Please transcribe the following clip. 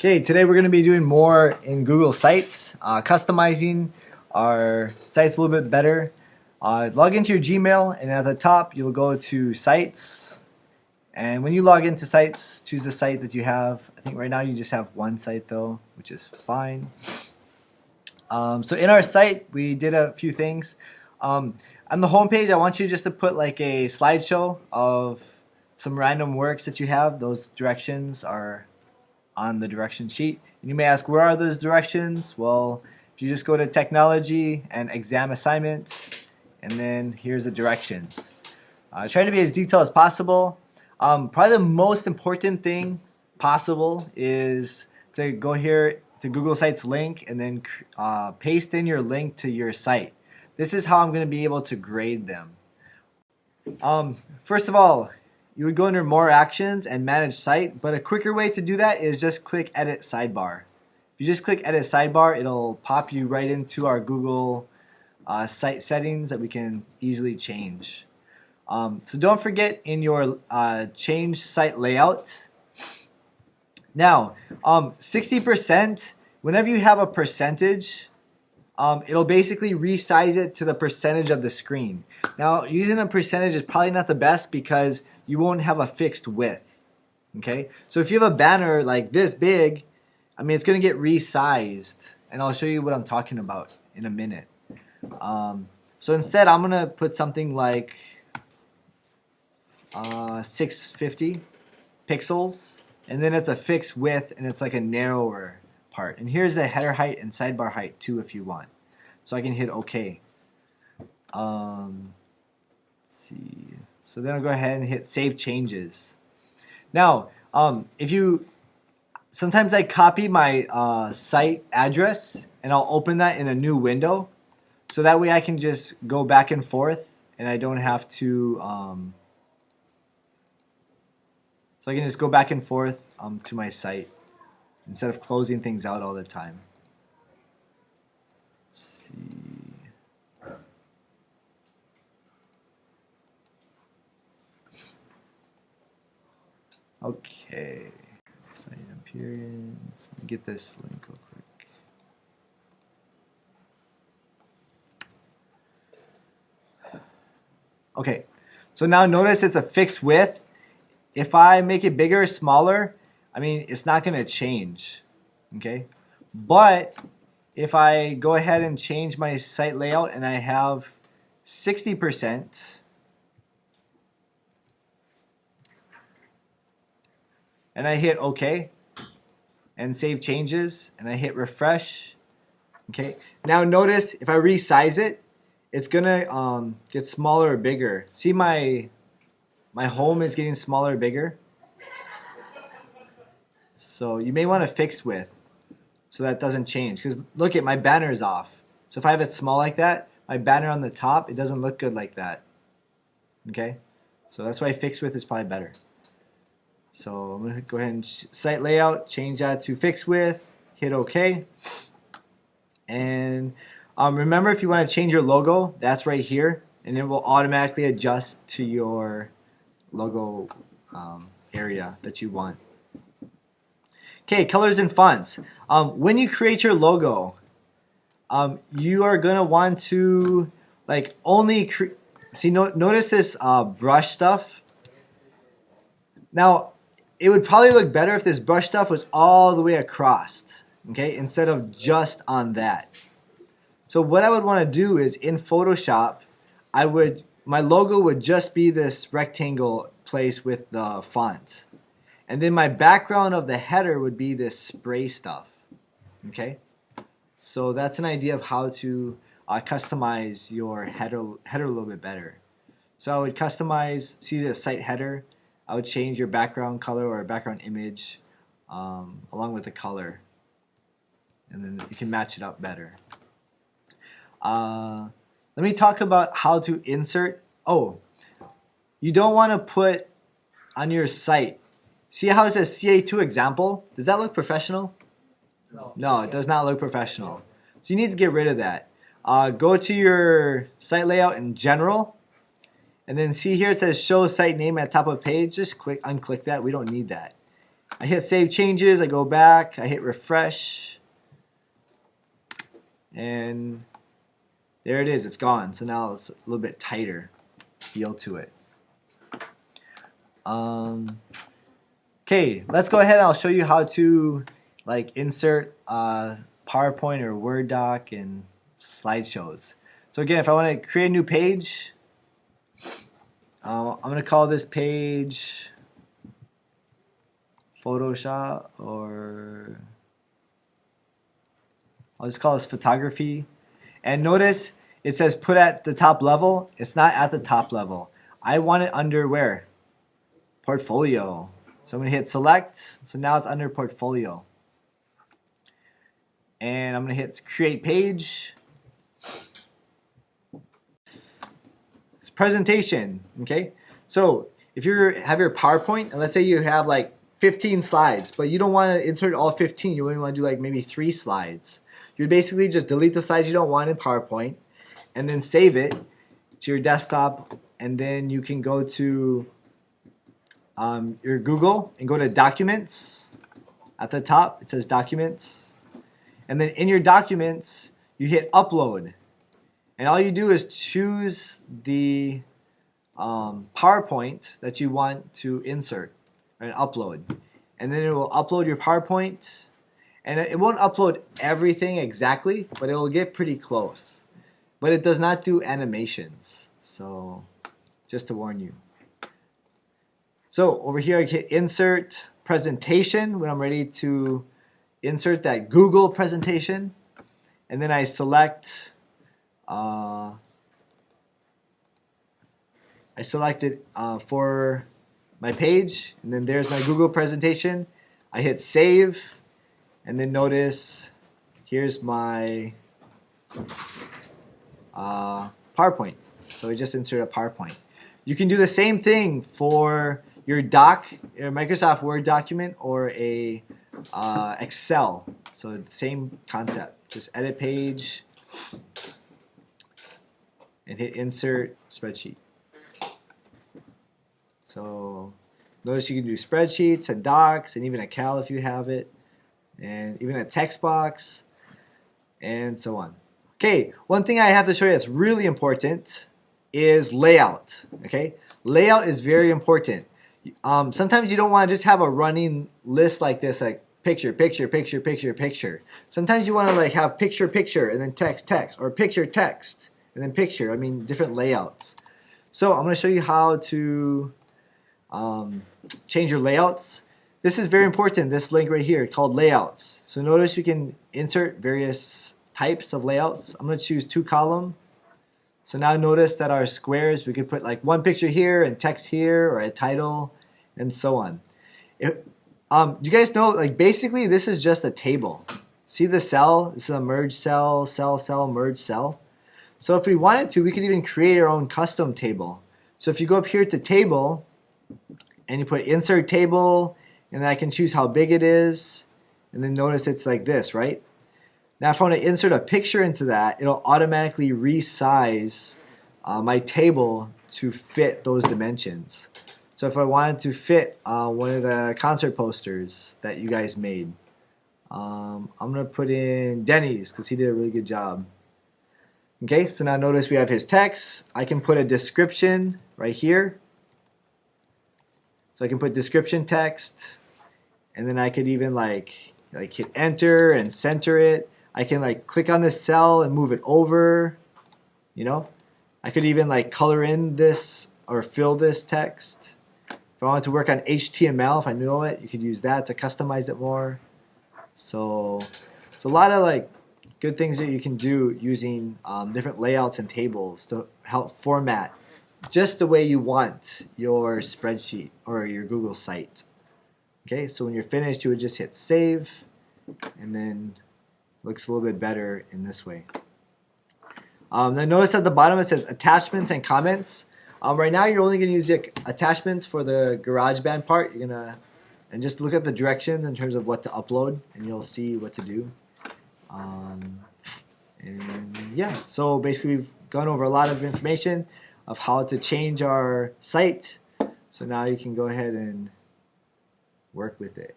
Okay, today we're going to be doing more in Google Sites, customizing our sites a little bit better. Log into your Gmail, and at the top you'll go to Sites. And when you log into Sites, choose the site that you have. I think right now you just have one site though, which is fine. So in our site, we did a few things. On the home page, I want you just to put like a slideshow of some random works that you have. Those directions are on the direction sheet. And you may ask, where are those directions? Well, if you just go to technology and exam assignments, and then here's the directions. Try to be as detailed as possible. Probably the most important thing possible is to go here to Google Sites link and then paste in your link to your site. This is how I'm going to be able to grade them. First of all, you would go under More Actions and Manage Site, but a quicker way to do that is just click Edit Sidebar. If you just click Edit Sidebar, it'll pop you right into our Google site settings that we can easily change. So don't forget in your change site layout. Now, 60%, whenever you have a percentage, it'll basically resize it to the percentage of the screen. Now, using a percentage is probably not the best because you won't have a fixed width. Okay, so if you have a banner like this big, I mean, it's going to get resized, and I'll show you what I'm talking about in a minute. So instead, I'm going to put something like 650 pixels, and then it's a fixed width, and it's like a narrower part. And here's the header height and sidebar height too if you want. So I can hit OK. Let's see. So then I'll go ahead and hit Save Changes. Now, sometimes I copy my site address and I'll open that in a new window. So that way I can just go back and forth and I don't have to, so I can just go back and forth to my site instead of closing things out all the time. Let's see. Okay, site appearance. Let me get this link real quick. Okay, so now notice it's a fixed width. If I make it bigger or smaller, I mean, it's not going to change. Okay, but if I go ahead and change my site layout and I have 60%, and I hit OK and save changes and I hit refresh. Okay, now notice if I resize it, it's gonna get smaller or bigger. See, my home is getting smaller or bigger. So you may want to fix width so that doesn't change, because look at my banner is off. So if I have it small like that, my banner on the top, it doesn't look good like that. Okay, so that's why fixed width is probably better. So I'm going to go ahead and site layout, change that to fixed width, hit OK. And remember, if you want to change your logo, that's right here, and it will automatically adjust to your logo area that you want. Okay, colors and fonts. When you create your logo, you are going to want to like only notice this brush stuff. Now, it would probably look better if this brush stuff was all the way across, okay, instead of just on that. So what I would want to do is in Photoshop, my logo would just be this rectangle place with the font. And then my background of the header would be this spray stuff, okay? So that's an idea of how to customize your header a little bit better. So I would customize, see the site header, I would change your background color or background image along with the color, and then you can match it up better. Let me talk about how to insert. Oh, you don't want to put on your site. See how it says CA2 example? Does that look professional? No. No, it does not look professional. So you need to get rid of that. Go to your site layout in general. And then see here it says show site name at top of page. Just unclick that. We don't need that. I hit save changes, I go back, I hit refresh, and there it is, it's gone. So now it's a little bit tighter feel to it. Okay, let's go ahead and I'll show you how to like insert PowerPoint or Word doc and slideshows. So again, if I want to create a new page, I'm going to call this page Photoshop, or I'll just call this photography. And notice it says put at the top level. It's not at the top level. I want it under where? Portfolio. So I'm going to hit select. So now it's under portfolio. And I'm going to hit create page. It's presentation. Okay. So if you have your PowerPoint, and let's say you have like 15 slides, but you don't want to insert all 15. You only want to do like maybe 3 slides. You would basically just delete the slides you don't want in PowerPoint and then save it to your desktop, and then you can go to your Google and go to Documents. At the top it says Documents, and then in your Documents you hit Upload, and all you do is choose the PowerPoint that you want to insert and upload, and then it will upload your PowerPoint, and it won't upload everything exactly, but it will get pretty close. But it does not do animations, so just to warn you. So over here I hit insert presentation when I'm ready to insert that Google presentation, and then I select I selected for my page, and then there's my Google presentation. I hit save, and then notice here's my PowerPoint. So I just insert a PowerPoint. You can do the same thing for your doc, your Microsoft Word document, or a Excel. So same concept. Just edit page and hit insert spreadsheet. So notice you can do spreadsheets and docs and even a cal if you have it, and even a text box and so on. Okay, one thing I have to show you that's really important is layout. Okay, layout is very important. Sometimes you don't want to just have a running list like this, like picture, picture, picture, picture, picture. Sometimes you want to like have picture, picture, and then text, text, or picture, text, and then picture. I mean, different layouts. So I'm going to show you how to change your layouts. This is very important, this link right here called layouts. So notice you can insert various types of layouts. I'm going to choose 2 column. So now notice that our squares, we could put like one picture here and text here, or a title, and so on. Do you guys know, like basically this is just a table. See the cell? This is a merge cell, cell, cell, merge cell. So if we wanted to, we could even create our own custom table. So if you go up here to table, and you put insert table, and then I can choose how big it is, and then notice it's like this, right? Now if I want to insert a picture into that, it'll automatically resize my table to fit those dimensions. So if I wanted to fit one of the concert posters that you guys made, I'm going to put in Denny's because he did a really good job. Okay, so now notice we have his text. I can put a description right here. So I can put description text, and then I could even like hit enter and center it. I can like click on this cell and move it over, you know. I could even like color in this or fill this text. If I wanted to work on HTML, if I know it, you could use that to customize it more. So it's a lot of like good things that you can do using different layouts and tables to help format just the way you want your spreadsheet or your Google site. Okay, so when you're finished, you would just hit save, and then it looks a little bit better in this way. Then notice at the bottom it says attachments and comments. Right now you're only going to use the attachments for the GarageBand part. You're gonna and just look at the directions in terms of what to upload, and you'll see what to do. And yeah, so basically we've gone over a lot of information of how to change our site. So now you can go ahead and work with it.